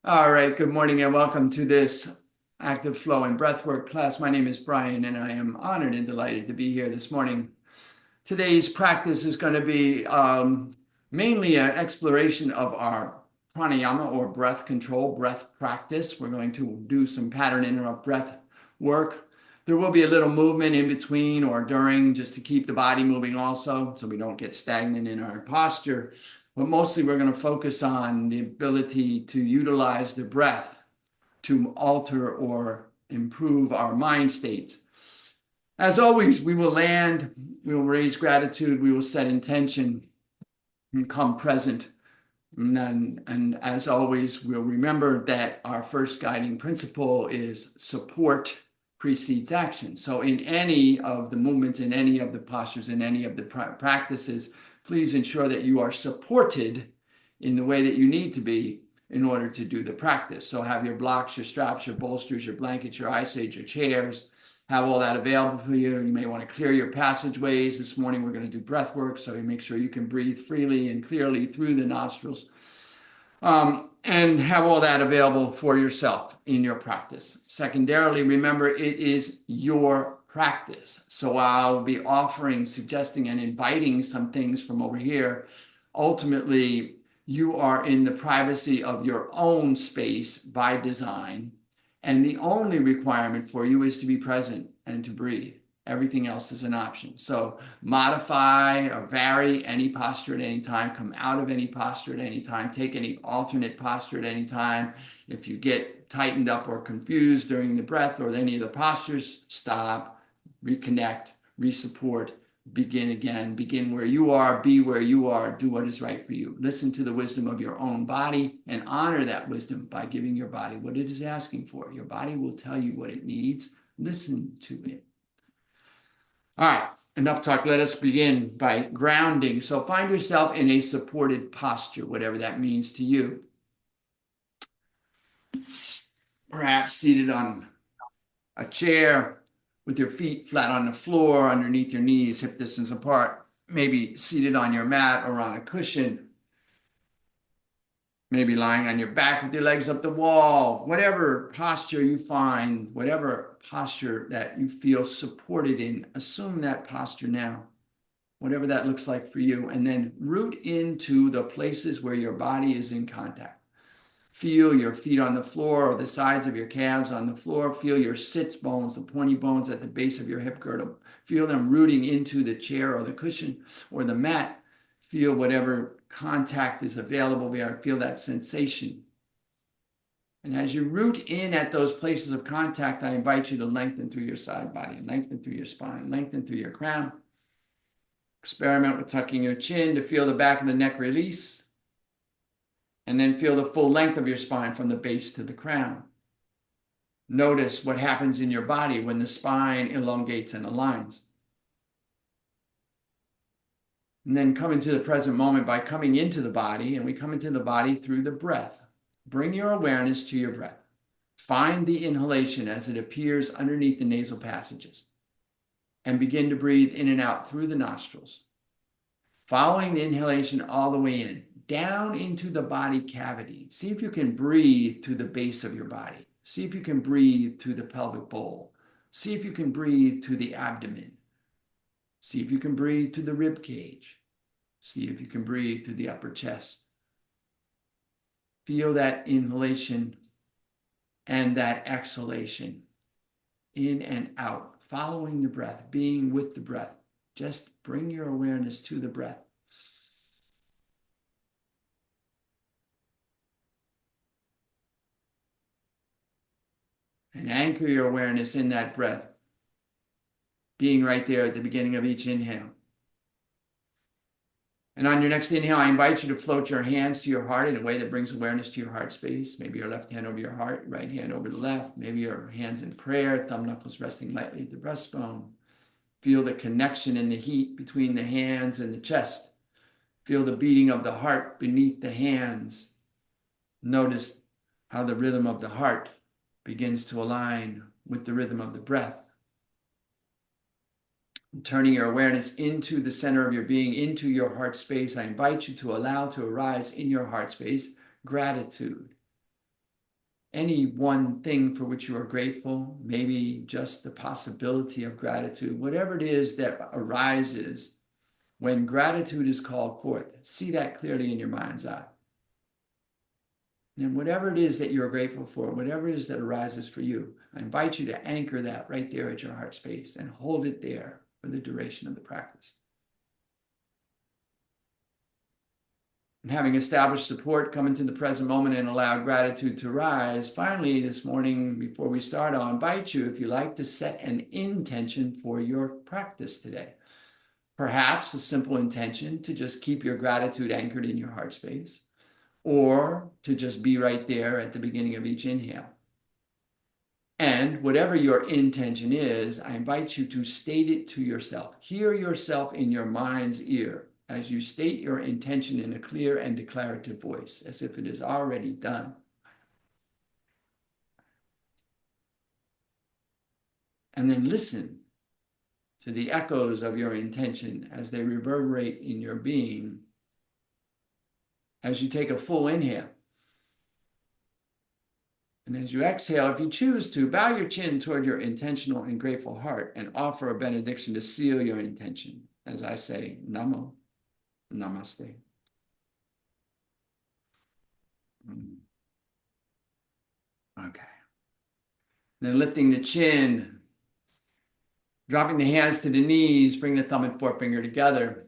All right, good morning and welcome to this active flow and breathwork class. My name is Brian and I am honored and delighted to be here this morning. Today's practice is going to be mainly an exploration of our pranayama or breath control, breath practice. We're going to do some pattern interrupt breath work. There will be a little movement in between or during just to keep the body moving also so we don't get stagnant in our posture. But mostly we're going to focus on the ability to utilize the breath to alter or improve our mind states. As always, we will land, we will raise gratitude, we will set intention and come present. And as always, we'll remember that our first guiding principle is support precedes action. So in any of the movements, in any of the postures, in any of the practices, please ensure that you are supported in the way that you need to be in order to do the practice. So have your blocks, your straps, your bolsters, your blankets, your ice aids, your chairs, have all that available for you. You may want to clear your passageways. This morning we're going to do breath work, so you make sure you can breathe freely and clearly through the nostrils. And have all that available for yourself in your practice. Secondarily, remember it is your practice. So I'll be offering, suggesting, and inviting some things from over here. Ultimately, you are in the privacy of your own space by design. And the only requirement for you is to be present and to breathe. Everything else is an option. So modify or vary any posture at any time, come out of any posture at any time, take any alternate posture at any time. If you get tightened up or confused during the breath or any of the postures, stop, reconnect, resupport, begin again, begin where you are, be where you are, do what is right for you. Listen to the wisdom of your own body and honor that wisdom by giving your body what it is asking for. Your body will tell you what it needs. Listen to it. All right, enough talk. Let us begin by grounding. So find yourself in a supported posture, whatever that means to you. Perhaps seated on a chair with your feet flat on the floor, underneath your knees, hip distance apart. Maybe seated on your mat or on a cushion. Maybe lying on your back with your legs up the wall, whatever posture you find, whatever posture that you feel supported in, assume that posture now, whatever that looks like for you, and then root into the places where your body is in contact. Feel your feet on the floor or the sides of your calves on the floor. Feel your sits bones, the pointy bones at the base of your hip girdle. Feel them rooting into the chair or the cushion or the mat. Feel whatever contact is available there. Feel that sensation. And as you root in at those places of contact, I invite you to lengthen through your side body, lengthen through your spine, lengthen through your crown. Experiment with tucking your chin to feel the back of the neck release. And then feel the full length of your spine from the base to the crown. Notice what happens in your body when the spine elongates and aligns. And then come into the present moment by coming into the body, and we come into the body through the breath. Bring your awareness to your breath. Find the inhalation as it appears underneath the nasal passages, and begin to breathe in and out through the nostrils. Following the inhalation all the way in, down into the body cavity. See if you can breathe to the base of your body. See if you can breathe to the pelvic bowl. See if you can breathe to the abdomen. See if you can breathe to the rib cage. See if you can breathe to the upper chest. Feel that inhalation and that exhalation in and out, following the breath, being with the breath. Just bring your awareness to the breath. And anchor your awareness in that breath, being right there at the beginning of each inhale. And on your next inhale, I invite you to float your hands to your heart in a way that brings awareness to your heart space. Maybe your left hand over your heart, right hand over the left. Maybe your hands in prayer, thumb knuckles resting lightly at the breastbone. Feel the connection and the heat between the hands and the chest. Feel the beating of the heart beneath the hands. Notice how the rhythm of the heart begins to align with the rhythm of the breath. Turning your awareness into the center of your being, into your heart space, I invite you to allow to arise in your heart space gratitude. any one thing for which you are grateful, maybe just the possibility of gratitude, whatever it is that arises when gratitude is called forth, see that clearly in your mind's eye. And whatever it is that you're grateful for, whatever it is that arises for you, I invite you to anchor that right there at your heart space and hold it there for the duration of the practice. And having established support, come into the present moment and allow gratitude to rise. Finally, this morning, before we start, I'll invite you, if you like, to set an intention for your practice today. Perhaps a simple intention to just keep your gratitude anchored in your heart space, or to just be right there at the beginning of each inhale. And whatever your intention is, I invite you to state it to yourself. Hear yourself in your mind's ear as you state your intention in a clear and declarative voice, as if it is already done. And then listen to the echoes of your intention as they reverberate in your being as you take a full inhale. And as you exhale, if you choose to, bow your chin toward your intentional and grateful heart and offer a benediction to seal your intention. As I say, Namo, Namaste. Okay. Then lifting the chin, dropping the hands to the knees, bring the thumb and forefinger together.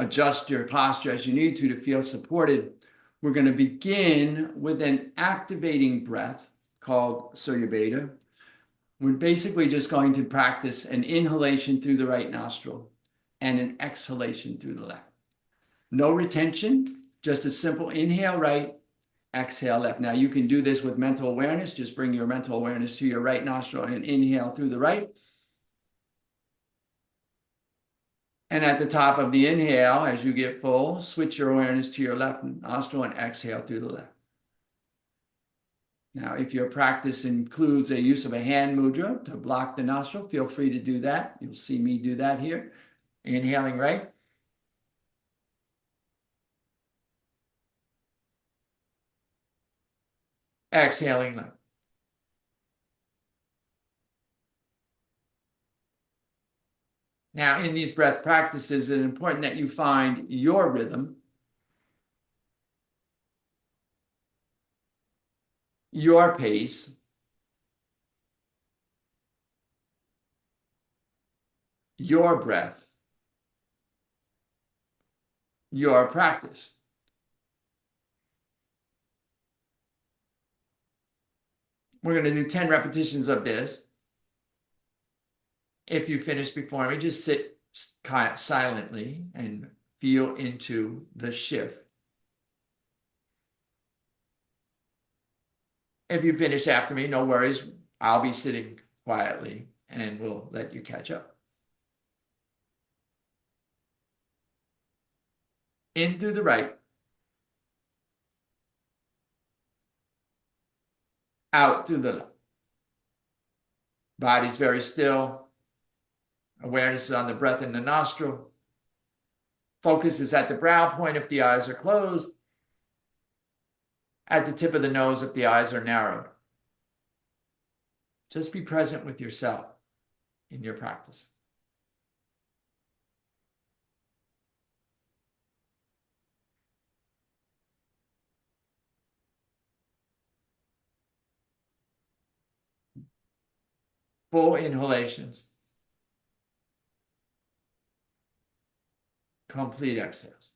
Adjust your posture as you need to feel supported. We're going to begin with an activating breath called Surya Beta. We're basically just going to practice an inhalation through the right nostril and an exhalation through the left. No retention, just a simple inhale right, exhale left. Now you can do this with mental awareness. Just bring your mental awareness to your right nostril and inhale through the right. And at the top of the inhale, as you get full, switch your awareness to your left nostril and exhale through the left. Now, if your practice includes a use of a hand mudra to block the nostril, feel free to do that. You'll see me do that here. Inhaling right. Exhaling left. Now, in these breath practices, it's important that you find your rhythm, your pace, your breath, your practice. We're going to do 10 repetitions of this. If you finish before me, just sit silently and feel into the shift. If you finish after me, no worries. I'll be sitting quietly and we'll let you catch up. In through the right. Out through the left. Body's very still. Awareness is on the breath in the nostril. Focus is at the brow point if the eyes are closed. At the tip of the nose if the eyes are narrowed. Just be present with yourself in your practice. Full inhalations. Complete exhales.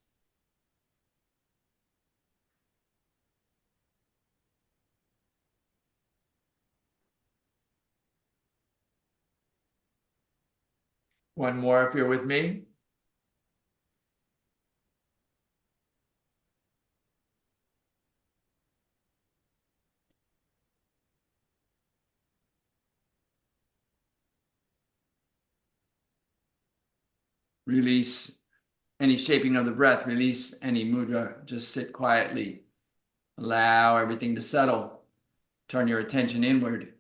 One more if you're with me. Release any shaping of the breath. Release any mudra. Just sit quietly. Allow everything to settle. Turn your attention inward.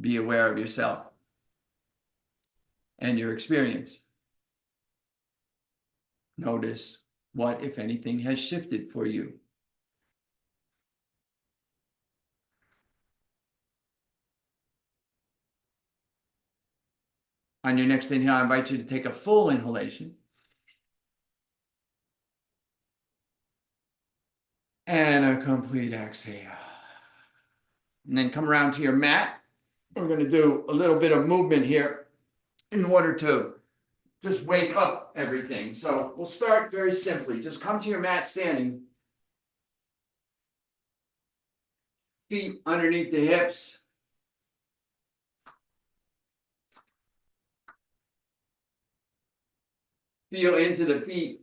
Be aware of yourself and your experience. Notice what, if anything, has shifted for you. On your next inhale, I invite you to take a full inhalation. And a complete exhale. And then come around to your mat. We're going to do a little bit of movement here in order to just wake up everything. So we'll start very simply. Just come to your mat standing. Feet underneath the hips. Feel into the feet.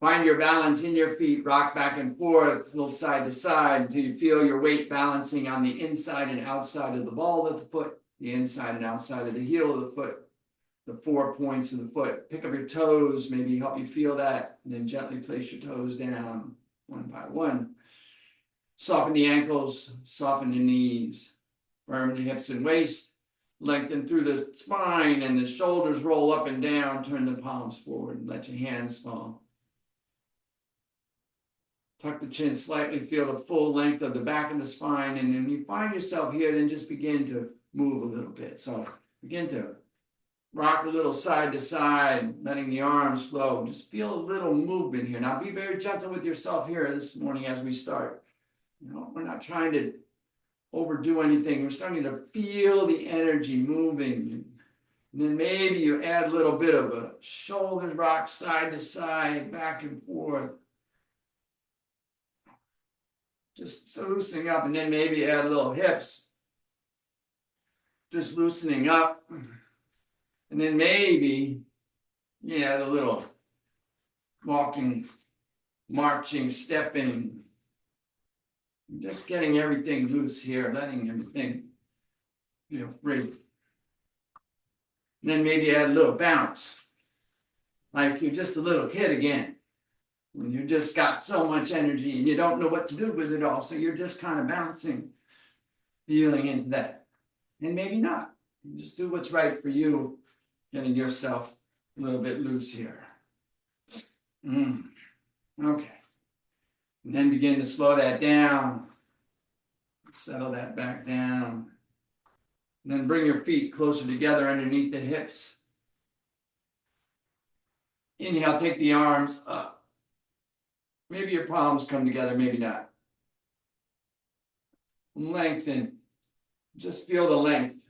Find your balance in your feet. Rock back and forth, a little side to side until you feel your weight balancing on the inside and outside of the ball of the foot, the inside and outside of the heel of the foot, the 4 points of the foot. Pick up your toes, maybe help you feel that, and then gently place your toes down one by one. Soften the ankles, soften the knees, firm the hips and waist. Lengthen through the spine and the shoulders roll up and down. Turn the palms forward and let your hands fall. Tuck the chin slightly, feel the full length of the back of the spine. And then you find yourself here, then just begin to move a little bit. So begin to rock a little side to side, letting the arms flow. Just feel a little movement here. Now be very gentle with yourself here this morning as we start. You know, we're not trying to overdo anything. We're starting to feel the energy moving. And then maybe you add a little bit of a shoulders rock side to side, back and forth. Just loosening up, and then maybe add a little hips. Just loosening up. And then maybe you add a little walking, marching, stepping. Just getting everything loose here, letting everything, breathe. And then maybe add a little bounce, like you're just a little kid again. When you just got so much energy and you don't know what to do with it all, so you're just kind of bouncing, feeling into that. And maybe not. You just do what's right for you, getting yourself a little bit loose here. Okay. And then begin to slow that down. Settle that back down. And then bring your feet closer together underneath the hips. Inhale, take the arms up. Maybe your palms come together, maybe not. Lengthen. Just feel the length.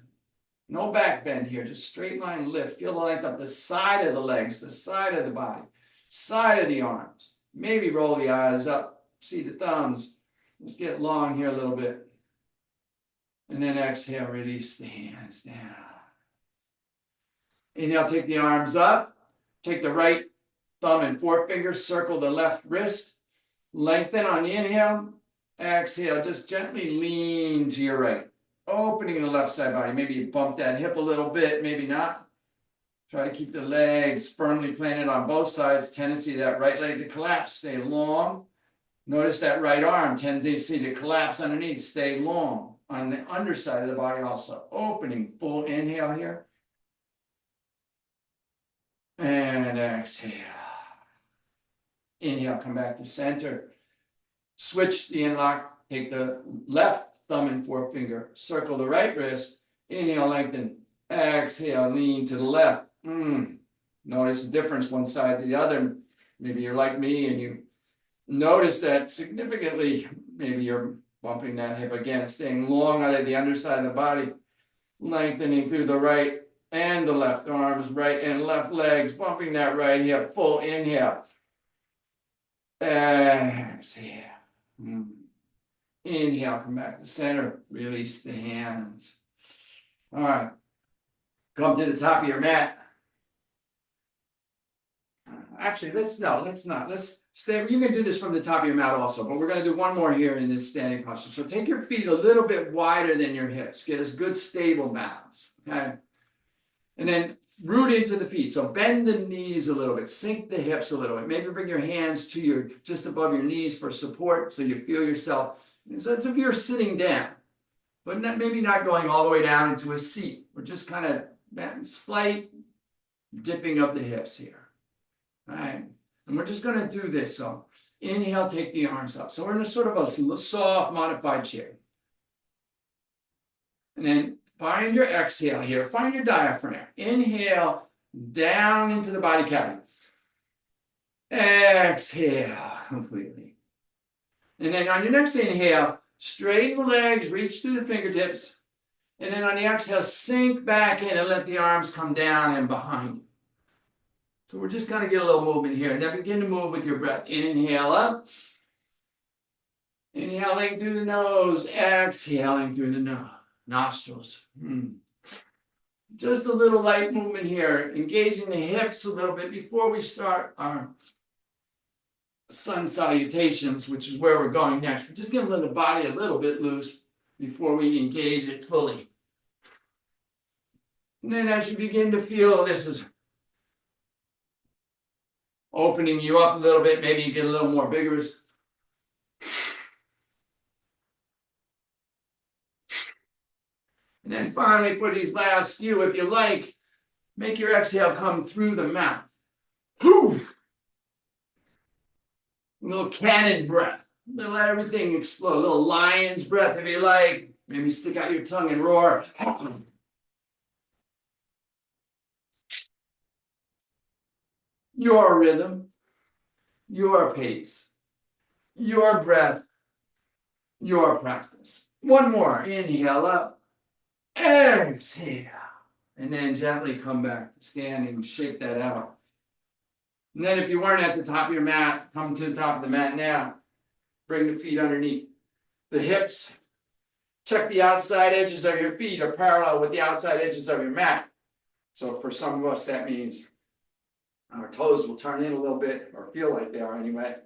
No back bend here, just straight line lift. Feel the length up the side of the legs, the side of the body, side of the arms. Maybe roll the eyes up. See the thumbs. Let's get long here a little bit. And then exhale, release the hands down. Inhale, take the arms up. Take the right thumb and forefinger, circle the left wrist. Lengthen on the inhale. Exhale, just gently lean to your right. Opening the left side body. Maybe you bump that hip a little bit, maybe not. Try to keep the legs firmly planted on both sides. Tendency of that right leg to collapse. Stay long. Notice that right arm, tendency to collapse underneath. Stay long on the underside of the body also. Opening, full inhale here. And exhale. Inhale, come back to center. Switch the in-lock. Take the left thumb and forefinger. Circle the right wrist. Inhale, lengthen. Exhale, lean to the left. Notice the difference one side to the other. Maybe you're like me and you notice that significantly. Maybe you're bumping that hip again, staying long out of the underside of the body, lengthening through the right and the left arms, right and left legs, bumping that right hip, full inhale. Exhale. Inhale, come back to center, release the hands. All right, come to the top of your mat. Actually, let's not. Let's stay. You can do this from the top of your mat also, but we're going to do one more here in this standing posture. So take your feet a little bit wider than your hips. Get a good stable balance. Okay. And then root into the feet. So bend the knees a little bit. Sink the hips a little bit. Maybe bring your hands to your just above your knees for support, so you feel yourself. So it's if you're sitting down, but maybe not going all the way down into a seat. We're just kind of that slight dipping of the hips here. All right, and we're just going to do this. So inhale, take the arms up. So we're in a sort of a soft, modified chair. And then Find your exhale here. Find your diaphragm. Inhale down into the body cavity. Exhale completely. And then on your next inhale, straighten the legs, reach through the fingertips. And then on the exhale, sink back in and let the arms come down and behind you. So we're just going to get a little movement here. And then begin to move with your breath. Inhale up. Inhaling through the nose. Exhaling through the nostrils. Just a little light movement here. Engaging the hips a little bit before we start our sun salutations, which is where we're going next. We're just going to let the body a little bit loose before we engage it fully. And then as you begin to feel this is opening you up a little bit, maybe you get a little more vigorous. And then finally, for these last few, if you like, make your exhale come through the mouth. Whew. A little cannon breath. Let everything explode. A little lion's breath, if you like. Maybe stick out your tongue and roar. Your rhythm, your pace, your breath, your practice. One more. Inhale up. Exhale. And then gently come back to standing. Shake that out. And then if you weren't at the top of your mat, come to the top of the mat now. Bring the feet underneath the hips. Check the outside edges of your feet are parallel with the outside edges of your mat. So for some of us, that means our toes will turn in a little bit, or feel like they are anyway.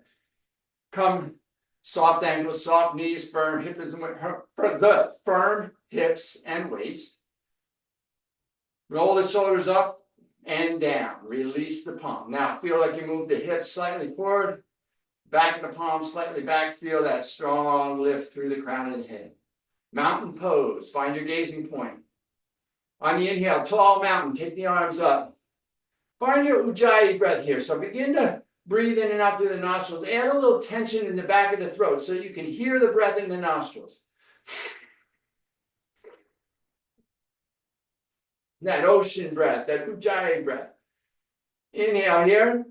Come, soft ankles, soft knees, firm hips and waist. Roll the shoulders up and down. Release the palm. Now feel like you move the hips slightly forward, back of the palm slightly back. Feel that strong lift through the crown of the head. Mountain pose. Find your gazing point. On the inhale, tall mountain. Take the arms up. Find your ujjayi breath here. So begin to breathe in and out through the nostrils. Add a little tension in the back of the throat so you can hear the breath in the nostrils. That ocean breath, that ujjayi breath. Inhale here.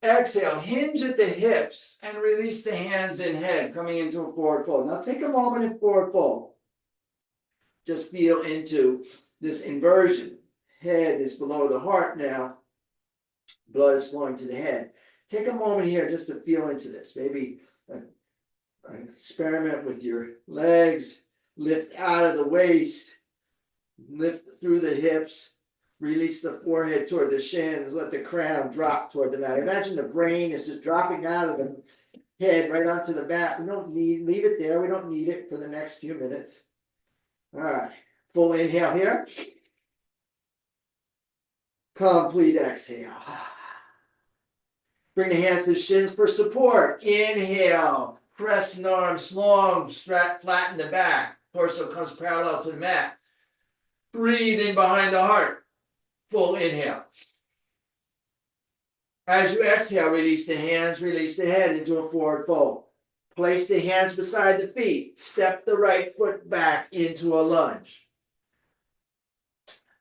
Exhale. Hinge at the hips and release the hands and head coming into a forward fold. Now take a moment in forward fold. Just feel into this inversion. Head is below the heart now. Blood is flowing to the head. Take a moment here just to feel into this. Maybe experiment with your legs. Lift out of the waist. Lift through the hips. Release the forehead toward the shins. Let the crown drop toward the mat. Imagine the brain is just dropping out of the head right onto the mat. We don't need, leave it there. We don't need it for the next few minutes. All right. Full inhale here. Complete exhale. Bring the hands to the shins for support. Inhale. Press the arms long. Flatten the back. Torso comes parallel to the mat. Breathe in behind the heart. Full inhale. As you exhale, release the hands, release the head into a forward fold. Place the hands beside the feet. Step the right foot back into a lunge.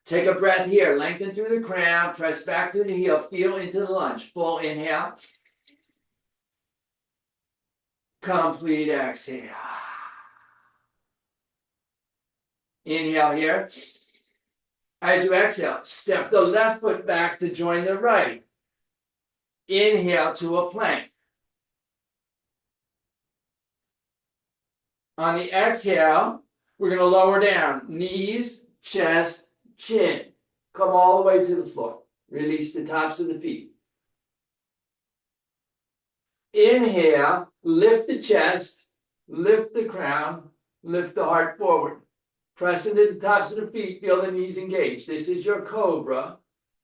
Take a breath here. Lengthen through the crown. Press back through the heel. Feel into the lunge. Full inhale. Complete exhale. Inhale here. As you exhale, step the left foot back to join the right. Inhale to a plank. On the exhale, we're going to lower down. Knees, chest, chin. Come all the way to the floor. Release the tops of the feet. Inhale, lift the chest, lift the crown, lift the heart forward. Press into the tops of the feet, feel the knees engaged. This is your cobra.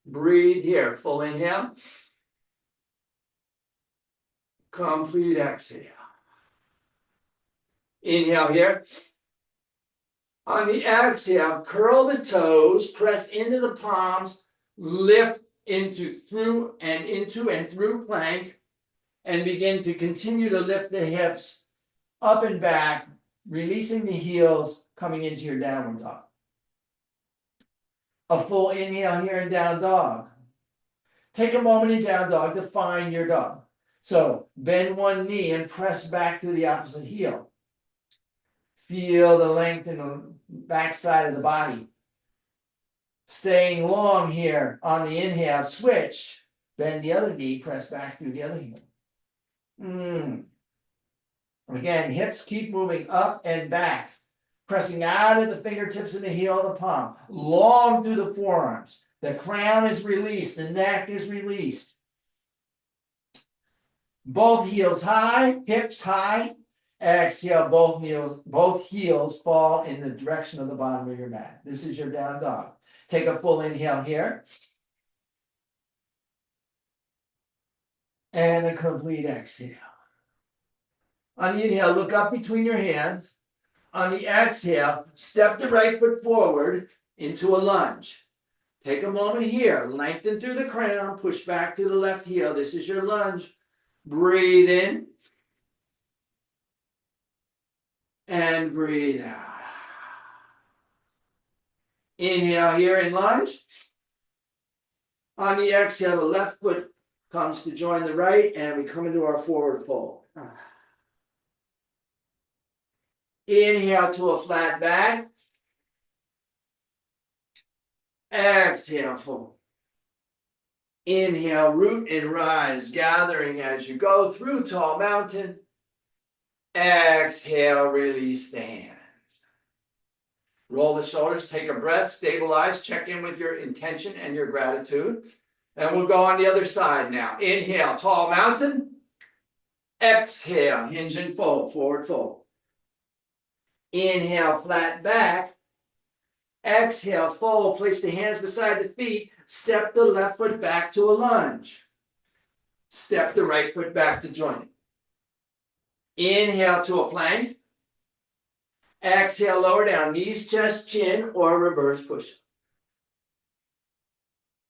Breathe here. Full inhale. Complete exhale. Inhale here. On the exhale, curl the toes, press into the palms, lift into and through plank, and begin to continue to lift the hips up and back, releasing the heels, coming into your downward dog. A full inhale here in down dog. Take a moment in down dog to find your dog. So bend one knee and press back to the opposite heel. Feel the length in the back side of the body. Staying long here on the inhale, switch. Bend the other knee, press back through the other heel. Again, hips keep moving up and back. Pressing out of the fingertips and the heel of the palm. Long through the forearms. The crown is released. The neck is released. Both heels high, hips high. Exhale, both heels fall in the direction of the bottom of your mat. This is your down dog. Take a full inhale here. And a complete exhale. On the inhale, look up between your hands. On the exhale, step the right foot forward into a lunge. Take a moment here. Lengthen through the crown. Push back to the left heel. This is your lunge. Breathe in. And breathe out. Inhale here in lunge. On the exhale, the left foot comes to join the right, and we come into our forward fold. Inhale to a flat back. Exhale, fold. Inhale, root and rise, gathering as you go through tall mountain. Exhale, release the hands. Roll the shoulders, take a breath, stabilize, check in with your intention and your gratitude. And we'll go on the other side now. Inhale, tall mountain. Exhale, hinge and fold, forward fold. Inhale, flat back. Exhale, fold, place the hands beside the feet. Step the left foot back to a lunge. Step the right foot back to join it. Inhale to a plank. Exhale, lower down, knees, chest, chin, or reverse push.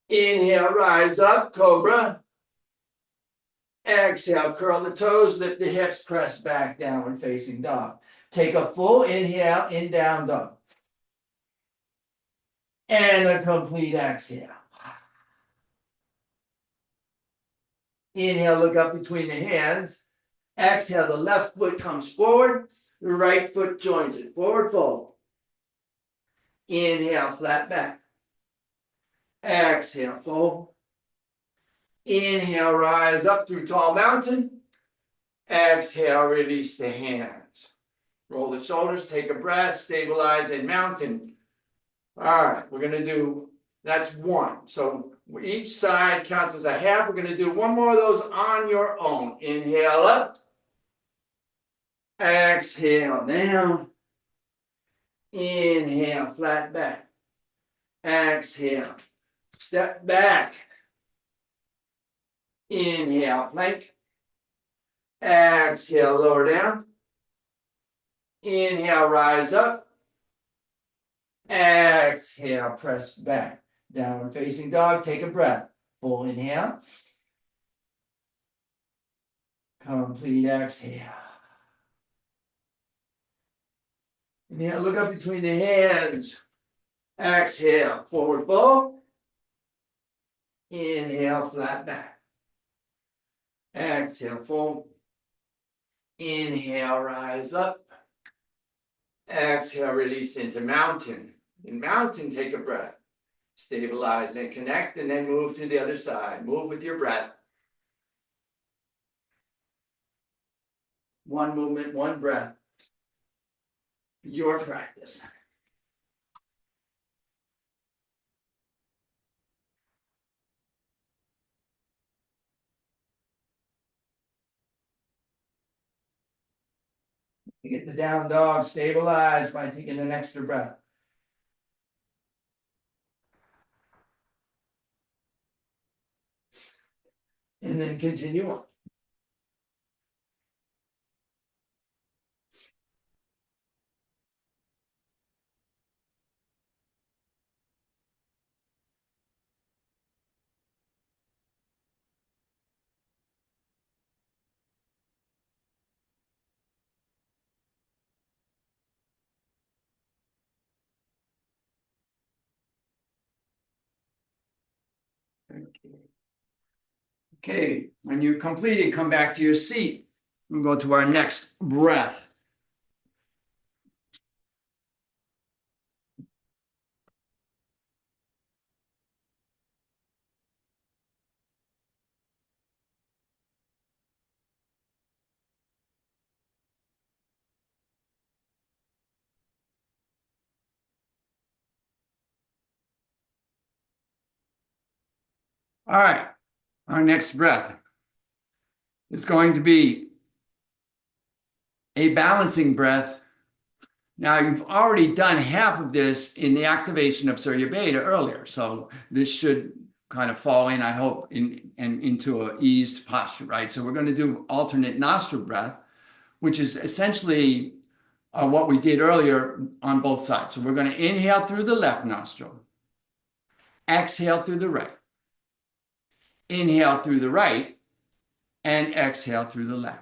Inhale, rise up, cobra. Exhale, curl the toes, lift the hips, press back, downward facing dog. Take a full inhale in down dog. And a complete exhale. Inhale, look up between the hands. Exhale, the left foot comes forward. The right foot joins it. Forward fold. Inhale, flat back. Exhale, fold. Inhale, rise up through tall mountain. Exhale, release the hands. Roll the shoulders, take a breath, stabilize in mountain. All right, we're going to do, that's one. So each side counts as a half. We're going to do one more of those on your own. Inhale up. Exhale down. Inhale, flat back. Exhale. Step back. Inhale, plank. Exhale, lower down. Inhale, rise up. Exhale, press back. Downward facing dog, take a breath. Full inhale. Complete exhale. Inhale, look up between the hands. Exhale, forward fold. Inhale, flat back. Exhale, fold. Inhale, rise up. Exhale, release into mountain. In mountain, take a breath. Stabilize and connect, and then move to the other side. Move with your breath. One movement, one breath. Your practice. You get the down dog stabilized by taking an extra breath. And then continue on. Okay, when you complete it, come back to your seat. We'll go to our next breath. All right, our next breath is going to be a balancing breath. Now, you've already done half of this in the activation of Surya Beta earlier, so this should kind of fall in, I hope, into an eased posture, right? So we're going to do alternate nostril breath, which is essentially what we did earlier on both sides. So we're going to inhale through the left nostril, exhale through the right, inhale through the right, and exhale through the left.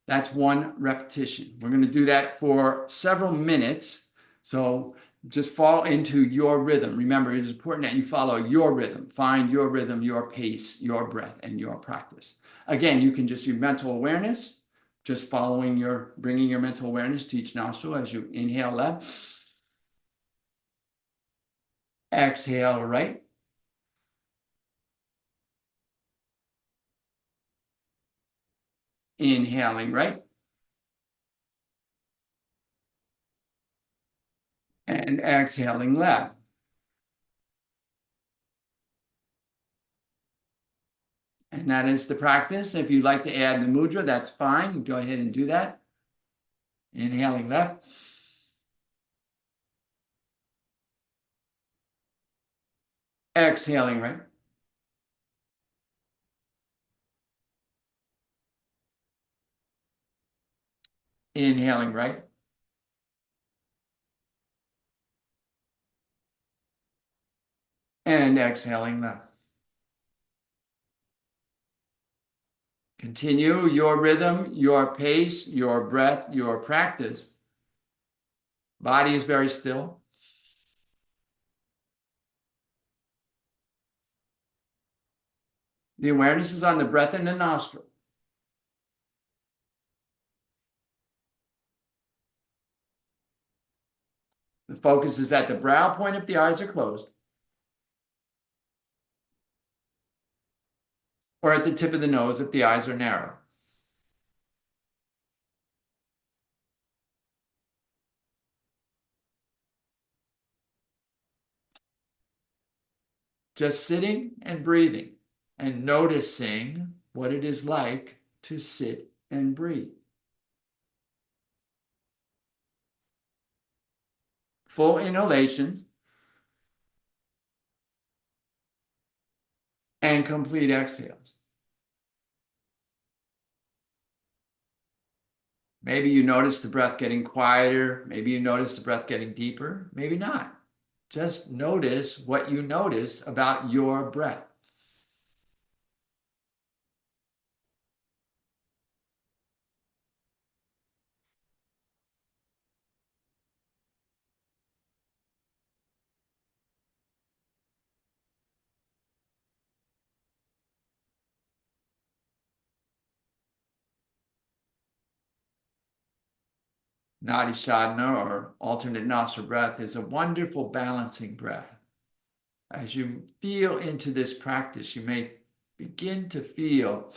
That's one repetition. We're going to do that for several minutes. So just fall into your rhythm. Remember, it is important that you follow your rhythm. Find your rhythm, your pace, your breath, and your practice. Again, you can just use mental awareness, just bringing your mental awareness to each nostril as you inhale left, exhale right, inhaling right, and exhaling left. And that is the practice. If you'd like to add the mudra, that's fine. Go ahead and do that. Inhaling left. Exhaling right. Inhaling right. And exhaling left. Continue your rhythm, your pace, your breath, your practice. Body is very still. The awareness is on the breath in the nostril. The focus is at the brow point if the eyes are closed, or at the tip of the nose if the eyes are narrow. Just sitting and breathing and noticing what it is like to sit and breathe. Full inhalations and complete exhales. Maybe you notice the breath getting quieter. Maybe you notice the breath getting deeper. Maybe not. Just notice what you notice about your breath. Nadi Sadhana, or alternate nostril breath, is a wonderful balancing breath. As you feel into this practice, you may begin to feel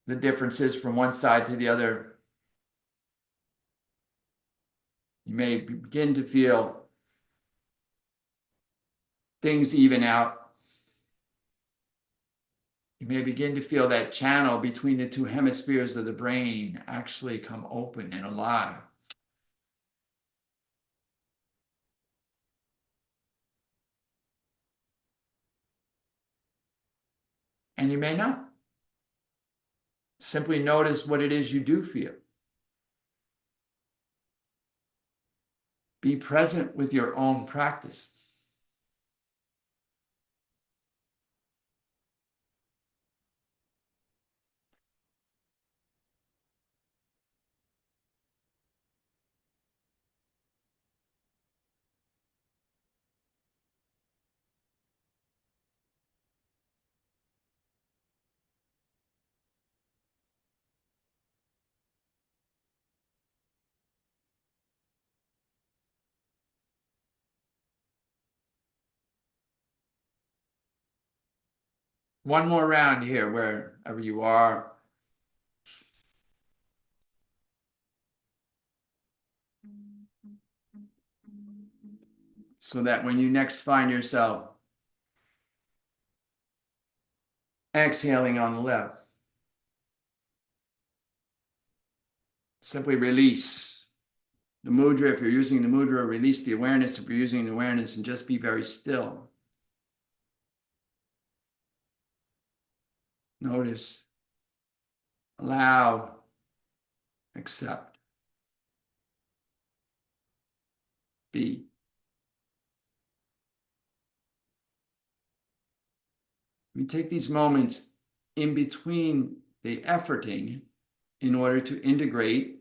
the differences from one side to the other. You may begin to feel things even out. You may begin to feel that channel between the two hemispheres of the brain actually come open and alive. And you may not. Simply notice what it is you do feel. Be present with your own practice. One more round here, wherever you are. So that when you next find yourself exhaling on the left, simply release the mudra. If you're using the mudra, release the awareness. If you're using the awareness, and just be very still. Notice, allow, accept, be. We take these moments in between the efforting in order to integrate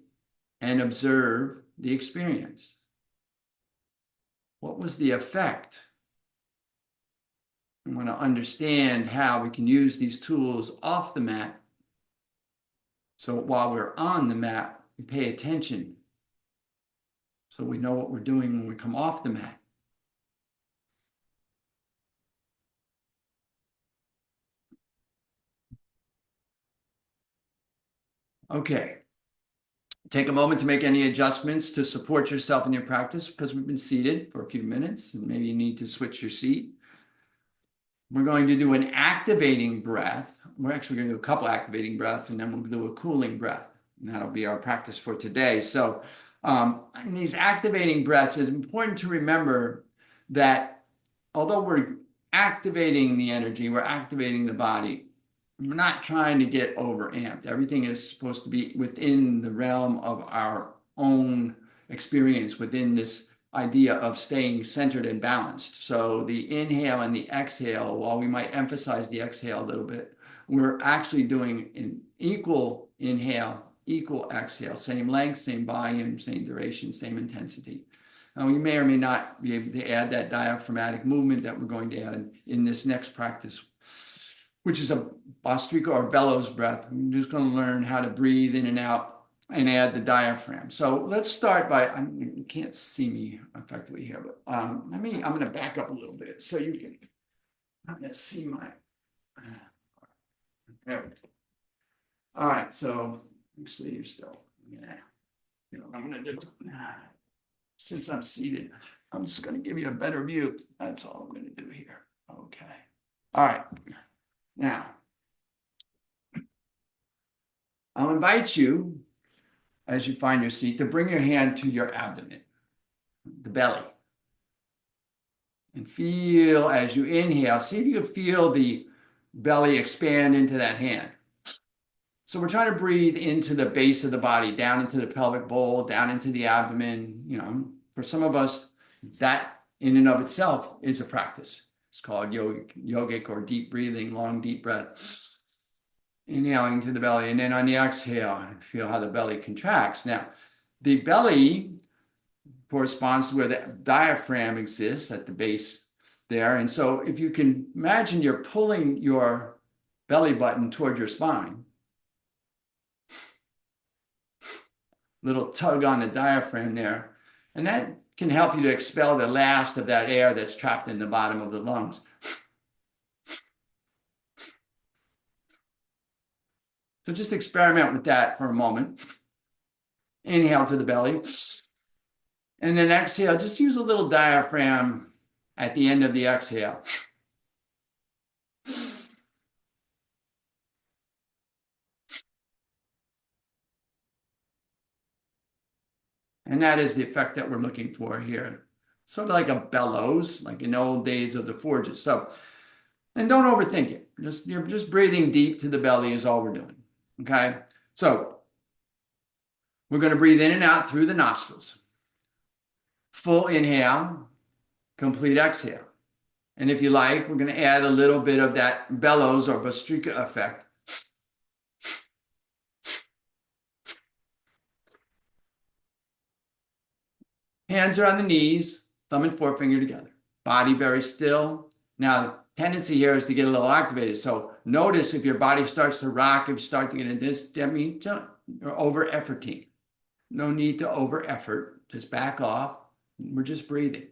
and observe the experience. What was the effect? We want to understand how we can use these tools off the mat. So while we're on the mat, we pay attention so we know what we're doing when we come off the mat. Okay. Take a moment to make any adjustments to support yourself in your practice, because we've been seated for a few minutes and maybe you need to switch your seat. We're going to do an activating breath. We're actually going to do a couple activating breaths, and then we'll do a cooling breath. And that'll be our practice for today. So in these activating breaths, it's important to remember that although we're activating the energy, we're activating the body, we're not trying to get overamped. Everything is supposed to be within the realm of our own experience, within this idea of staying centered and balanced. So the inhale and the exhale, while we might emphasize the exhale a little bit, we're actually doing an equal inhale, equal exhale, same length, same volume, same duration, same intensity. Now, we may or may not be able to add that diaphragmatic movement that we're going to add in this next practice, which is a Bhastrika or bellows breath. We're just going to learn how to breathe in and out and add the diaphragm. So let's start by, you can't see me effectively here, but I'm going to back up a little bit so you can kind of see my, there we go. All right, so actually you're still, I'm going to do, since I'm seated, I'm just going to give you a better view. That's all I'm going to do here. Okay. All right. Now, I'll invite you, as you find your seat, to bring your hand to your abdomen, the belly. And feel as you inhale, see if you can feel the belly expand into that hand. So we're trying to breathe into the base of the body, down into the pelvic bowl, down into the abdomen. For some of us, that in and of itself is a practice. It's called yogic or deep breathing, long, deep breath. Inhaling to the belly, and then on the exhale, feel how the belly contracts. Now, the belly corresponds to where the diaphragm exists at the base there. And so if you can imagine you're pulling your belly button toward your spine, little tug on the diaphragm there, and that can help you to expel the last of that air that's trapped in the bottom of the lungs. So just experiment with that for a moment. Inhale to the belly. And then exhale, just use a little diaphragm at the end of the exhale. And that is the effect that we're looking for here. Sort of like a bellows, like in the old days of the forges. So, and don't overthink it. You're just breathing deep to the belly is all we're doing. Okay. So we're going to breathe in and out through the nostrils. Full inhale, complete exhale. And if you like, we're going to add a little bit of that bellows or Bhastrika effect. Hands are on the knees, thumb and forefinger together. Body very still. Now, the tendency here is to get a little activated. So notice if your body starts to rock, if you start to get into this, that means you're over-efforting. No need to over-effort. Just back off. We're just breathing.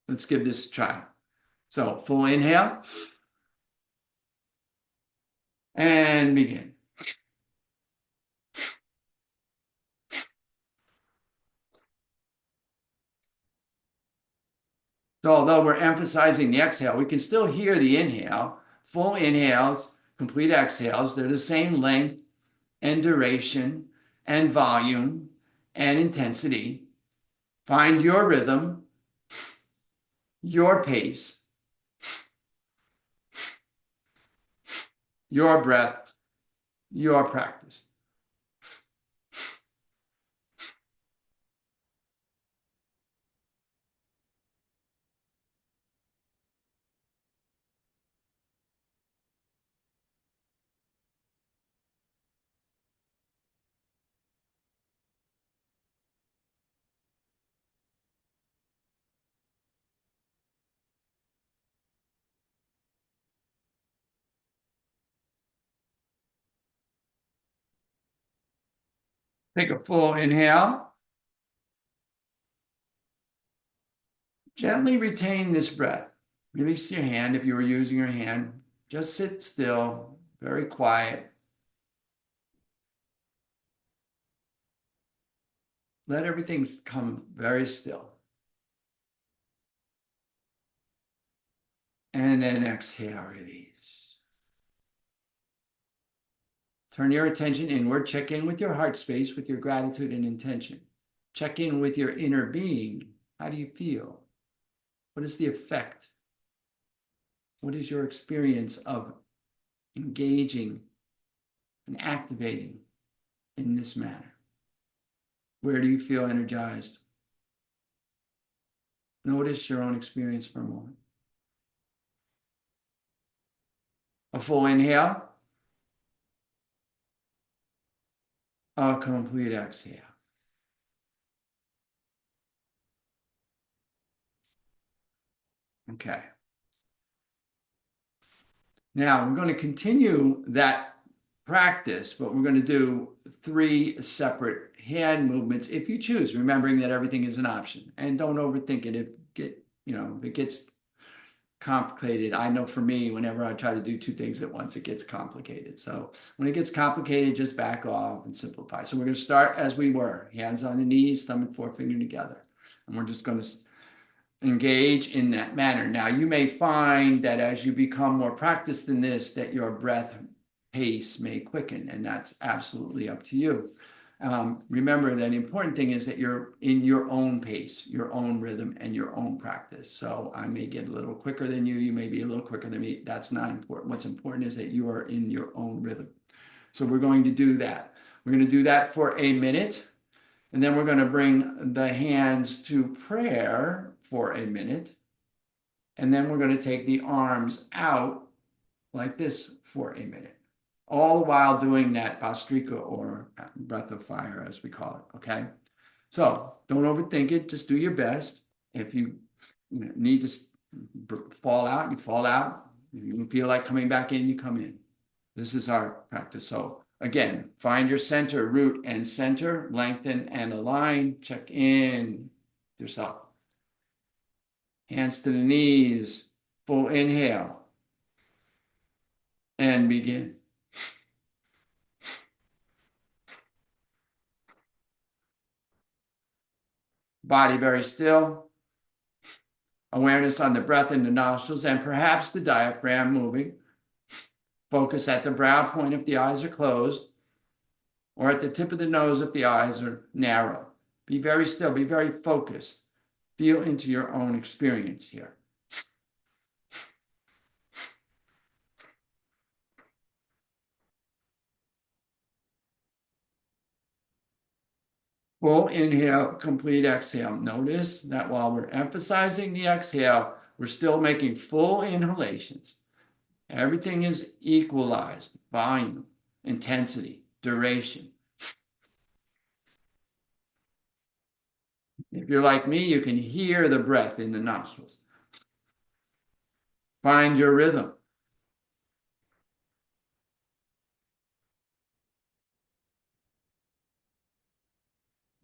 Let's give this a try. So full inhale and begin. So although we're emphasizing the exhale, we can still hear the inhale. Full inhales, complete exhales, they're the same length and duration and volume and intensity. Find your rhythm, your pace, your breath, your practice. Take a full inhale. Gently retain this breath. Release your hand if you were using your hand. Just sit still, very quiet. Let everything come very still. And then exhale, release. Turn your attention inward. Check in with your heart space, with your gratitude and intention. Check in with your inner being. How do you feel? What is the effect? What is your experience of engaging and activating in this manner? Where do you feel energized? Notice your own experience for a moment. A full inhale. A complete exhale. Okay. Now we're going to continue that practice, but we're going to do 3 separate hand movements if you choose, remembering that everything is an option. And don't overthink it. If it gets complicated, I know for me, whenever I try to do 2 things at once, it gets complicated. So when it gets complicated, just back off and simplify. So we're going to start as we were, hands on the knees, thumb and forefinger together. And we're just going to engage in that manner. Now, you may find that as you become more practiced in this, that your breath pace may quicken, and that's absolutely up to you. Remember that the important thing is that you're in your own pace, your own rhythm, and your own practice. So I may get a little quicker than you. You may be a little quicker than me. That's not important. What's important is that you are in your own rhythm. So we're going to do that. We're going to do that for a minute. And then we're going to bring the hands to prayer for a minute. And then we're going to take the arms out like this for a minute, all while doing that Bhastrika, or breath of fire, as we call it. Okay. So don't overthink it. Just do your best. If you need to fall out, you fall out. If you feel like coming back in, you come in. This is our practice. So again, find your center, root and center, lengthen and align. Check in yourself. Hands to the knees, full inhale, and begin. Body very still. Awareness on the breath in the nostrils and perhaps the diaphragm moving. Focus at the brow point if the eyes are closed, or at the tip of the nose if the eyes are narrow. Be very still, be very focused. Feel into your own experience here. Full inhale, complete exhale. Notice that while we're emphasizing the exhale, we're still making full inhalations. Everything is equalized: volume, intensity, duration. If you're like me, you can hear the breath in the nostrils. Find your rhythm.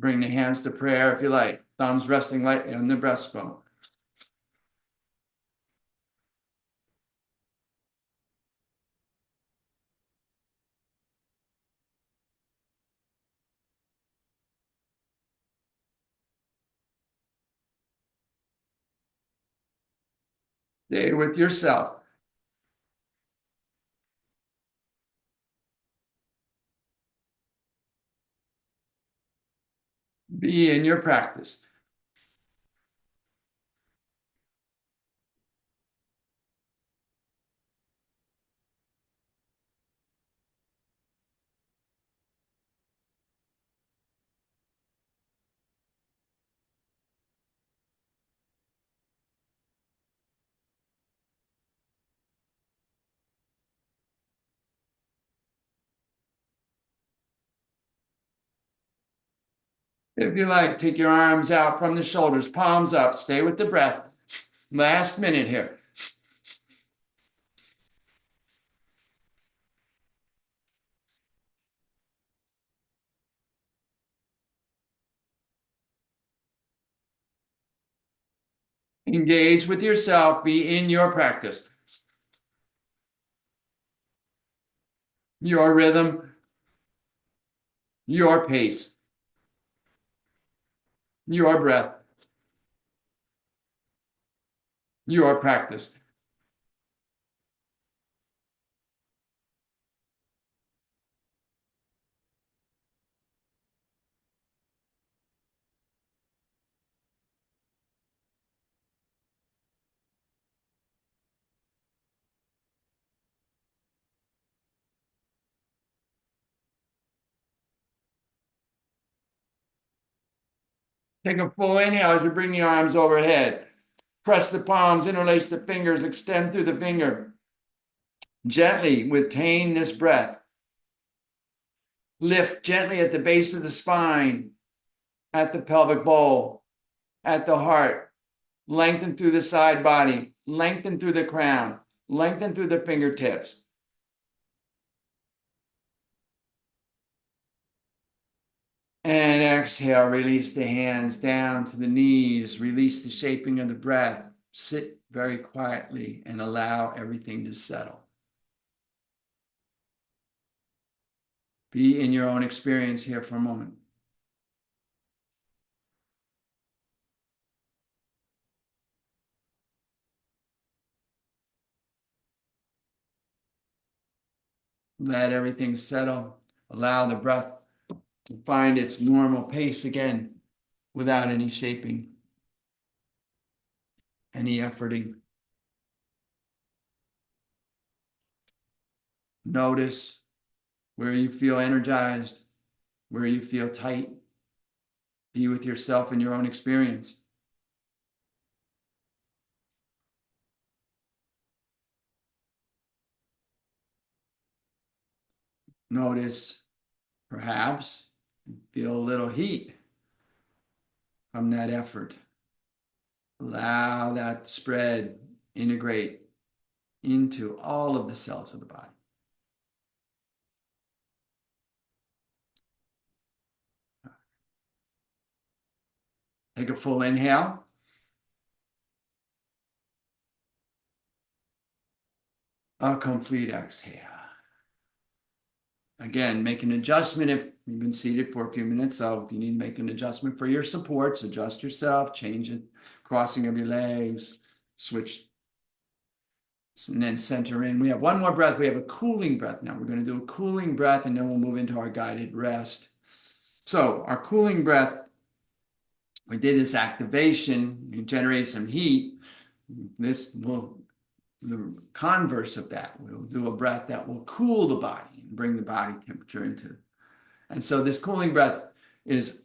Bring the hands to prayer if you like. Thumbs resting lightly on the breastbone. Stay with yourself. Be in your practice. If you like, take your arms out from the shoulders, palms up, stay with the breath. Last minute here. Engage with yourself, be in your practice. Your rhythm, your pace, your breath, your practice. Take a full inhale as you bring the arms overhead. Press the palms, interlace the fingers, extend through the finger. Gently retain this breath. Lift gently at the base of the spine, at the pelvic bowl, at the heart. Lengthen through the side body, lengthen through the crown, lengthen through the fingertips. And exhale, release the hands down to the knees, release the shaping of the breath. Sit very quietly and allow everything to settle. Be in your own experience here for a moment. Let everything settle. Allow the breath to find its normal pace again without any shaping, any efforting. Notice where you feel energized, where you feel tight. Be with yourself in your own experience. Notice, perhaps, feel a little heat from that effort. Allow that spread, integrate into all of the cells of the body. Take a full inhale. A complete exhale. Again, make an adjustment if you've been seated for a few minutes. So if you need to make an adjustment for your supports, adjust yourself, change it, crossing of your legs, switch, and then center in. We have one more breath. We have a cooling breath now. We're going to do a cooling breath, and then we'll move into our guided rest. So our cooling breath, we did this activation, you generate some heat. This will, the converse of that, we'll do a breath that will cool the body and bring the body temperature into. And so this cooling breath is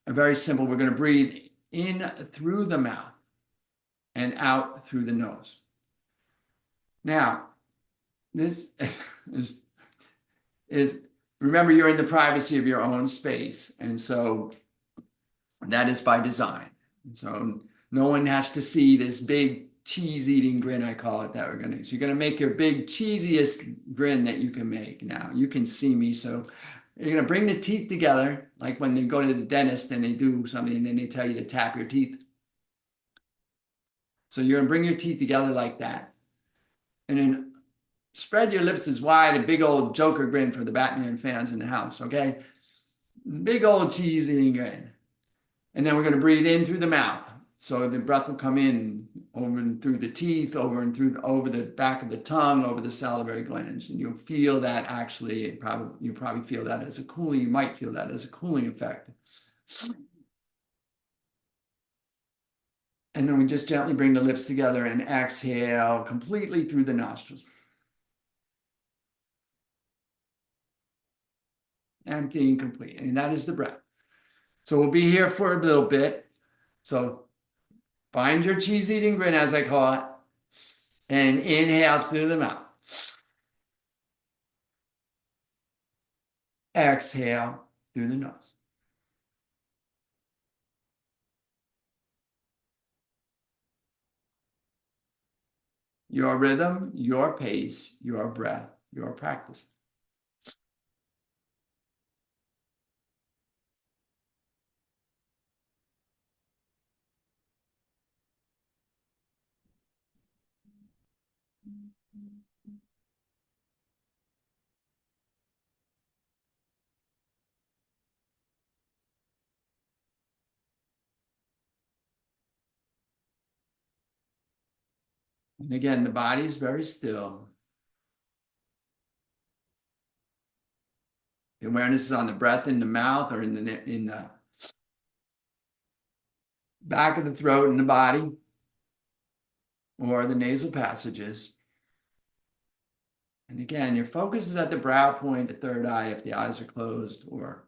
a very simple. We're going to breathe in through the mouth and out through the nose. Now, this is remember, you're in the privacy of your own space. And so that is by design. So no one has to see this big cheese eating grin, I call it, that we're going to. So you're going to make your big cheesiest grin that you can make. Now you can see me. So you're going to bring the teeth together, like when they go to the dentist and they do something and then they tell you to tap your teeth. So you're going to bring your teeth together like that. And then spread your lips as wide, a big old Joker grin for the Batman fans in the house, okay? Big old cheese eating grin. And then we're going to breathe in through the mouth. So the breath will come in over and through the teeth, over the back of the tongue, over the salivary glands, and you'll feel that actually. You probably feel that as a cooling. You might feel that as a cooling effect. And then we just gently bring the lips together and exhale completely through the nostrils. Emptying completely. And that is the breath. So we'll be here for a little bit. So find your cheese eating grin, as I call it, and inhale through the mouth. Exhale through the nose. Your rhythm, your pace, your breath, your practice. And again, the body is very still. The awareness is on the breath in the mouth or in the back of the throat in the body or the nasal passages. And again, your focus is at the brow point, the third eye if the eyes are closed, or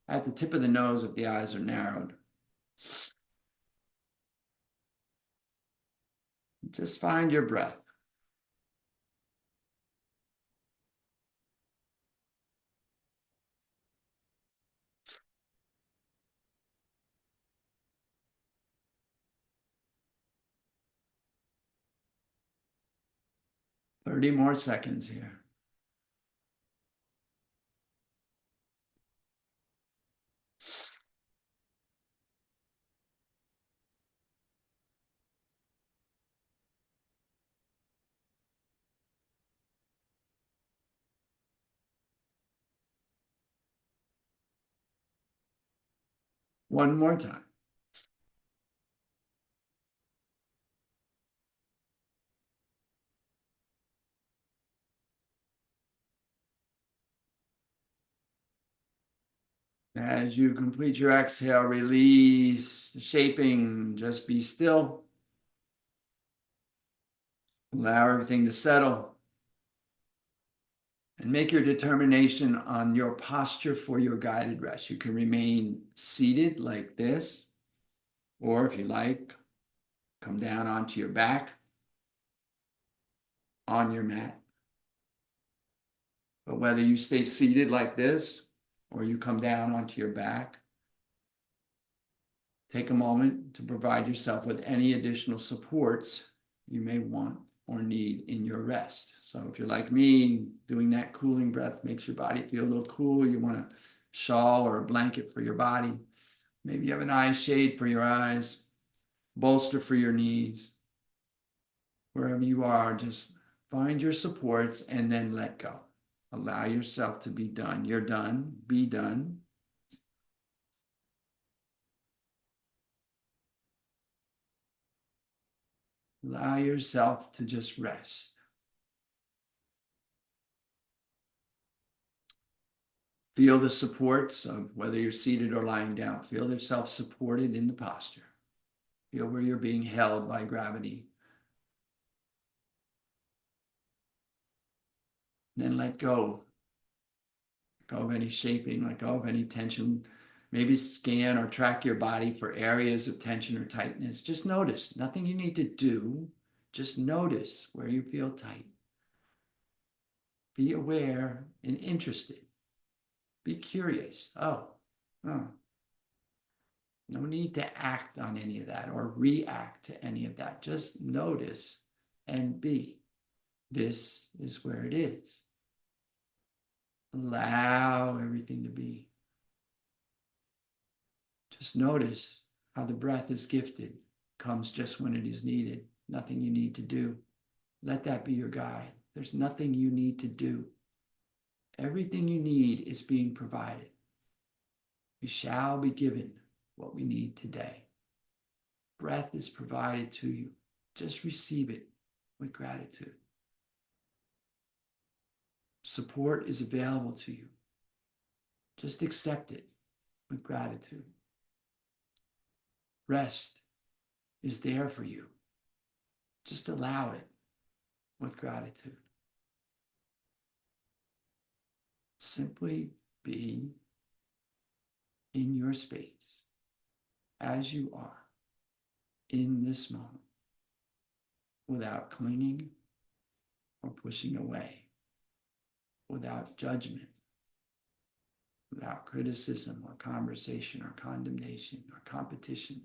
at the tip of the nose if the eyes are narrowed. Just find your breath. Thirty more seconds here. One more time. As you complete your exhale, release the shaping, just be still. Allow everything to settle. And make your determination on your posture for your guided rest. You can remain seated like this, or if you like, come down onto your back on your mat. But whether you stay seated like this or you come down onto your back, take a moment to provide yourself with any additional supports you may want or need in your rest. So if you're like me, doing that cooling breath makes your body feel a little cool. You want a shawl or a blanket for your body. Maybe you have an eye shade for your eyes, bolster for your knees. Wherever you are, just find your supports and then let go. Allow yourself to be done. You're done. Be done. Allow yourself to just rest. Feel the supports of whether you're seated or lying down. Feel yourself supported in the posture. Feel where you're being held by gravity. Then let go. Let go of any shaping, let go of any tension. Maybe scan or track your body for areas of tension or tightness. Just notice. Nothing you need to do. Just notice where you feel tight. Be aware and interested. Be curious. Oh. No need to act on any of that or react to any of that. Just notice and be. This is where it is. Allow everything to be. Just notice how the breath is gifted, comes just when it is needed. Nothing you need to do. Let that be your guide. There's nothing you need to do. Everything you need is being provided. We shall be given what we need today. breath is provided to you. Just receive it with gratitude. Support is available to you. Just accept it with gratitude. Rest is there for you. Just allow it with gratitude. Simply be in your space as you are in this moment without clinging or pushing away, without judgment, without criticism or conversation or condemnation or competition.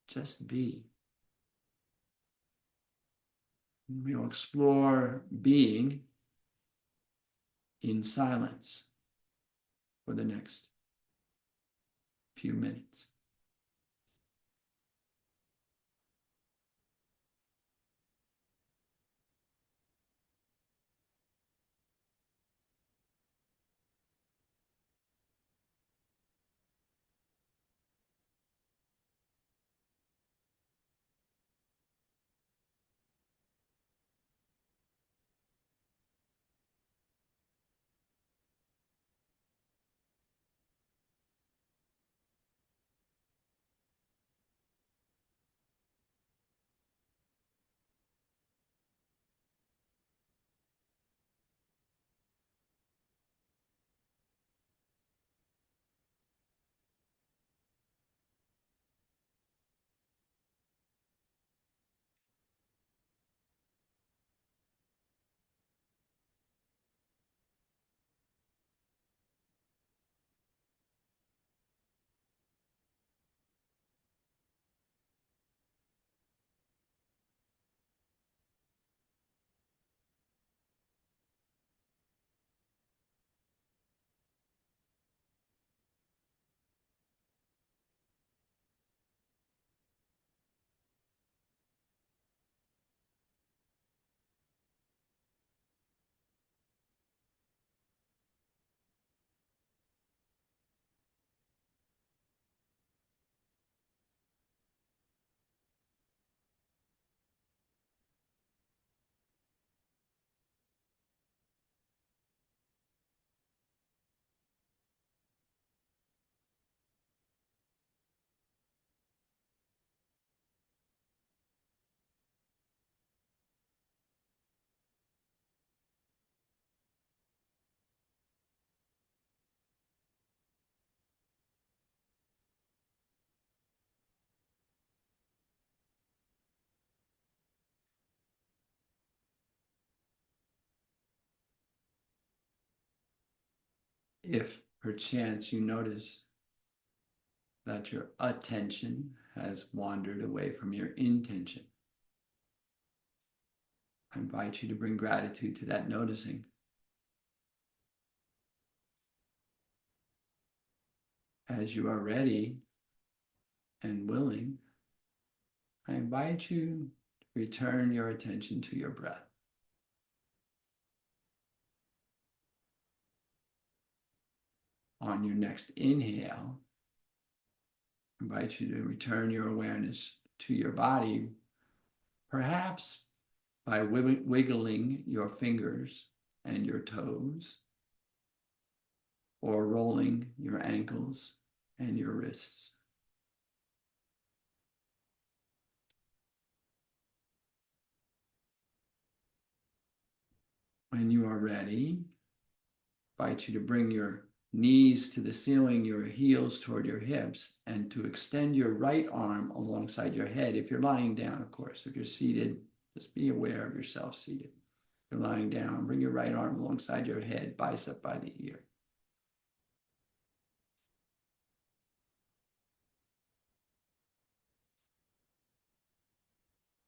Just be. We'll explore being in silence for the next few minutes. If perchance you notice that your attention has wandered away from your intention, I invite you to bring gratitude to that noticing. As you are ready and willing, I invite you to return your attention to your breath. On your next inhale, I invite you to return your awareness to your body, perhaps by wiggling your fingers and your toes, or rolling your ankles and your wrists. When you are ready, I invite you to bring your knees to the ceiling, your heels toward your hips, and to extend your right arm alongside your head. If you're lying down, of course. If you're seated, just be aware of yourself seated. If you're lying down, bring your right arm alongside your head, bicep by the ear.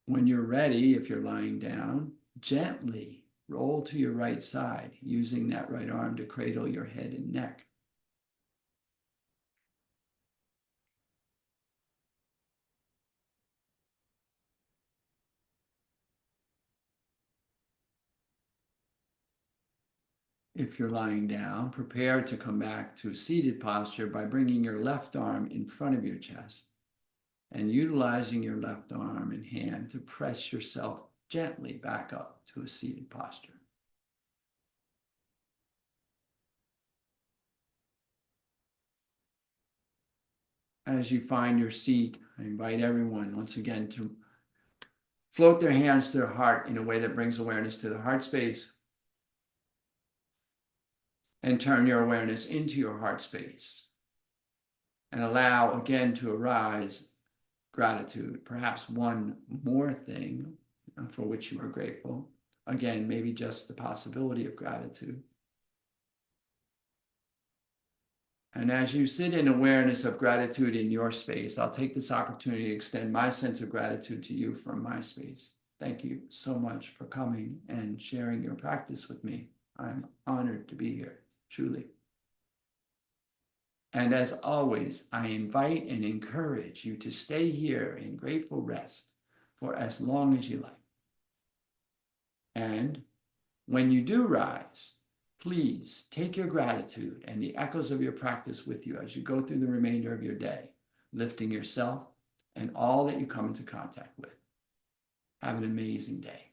When you're ready, if you're lying down, gently roll to your right side, using that right arm to cradle your head and neck. If you're lying down, prepare to come back to seated posture by bringing your left arm in front of your chest. and utilizing your left arm and hand to press yourself gently back up to a seated posture. As you find your seat, I invite everyone once again to float their hands to their heart in a way that brings awareness to the heart space, and turn your awareness into your heart space. And allow again to arise gratitude, perhaps one more thing for which you are grateful. Again, maybe just the possibility of gratitude. And as you sit in awareness of gratitude in your space, I'll take this opportunity to extend my sense of gratitude to you from my space. Thank you so much for coming and sharing your practice with me. I'm honored to be here, truly. And as always, I invite and encourage you to stay here in grateful rest for as long as you like. And when you do rise, please take your gratitude and the echoes of your practice with you as you go through the remainder of your day, lifting yourself and all that you come into contact with. Have an amazing day.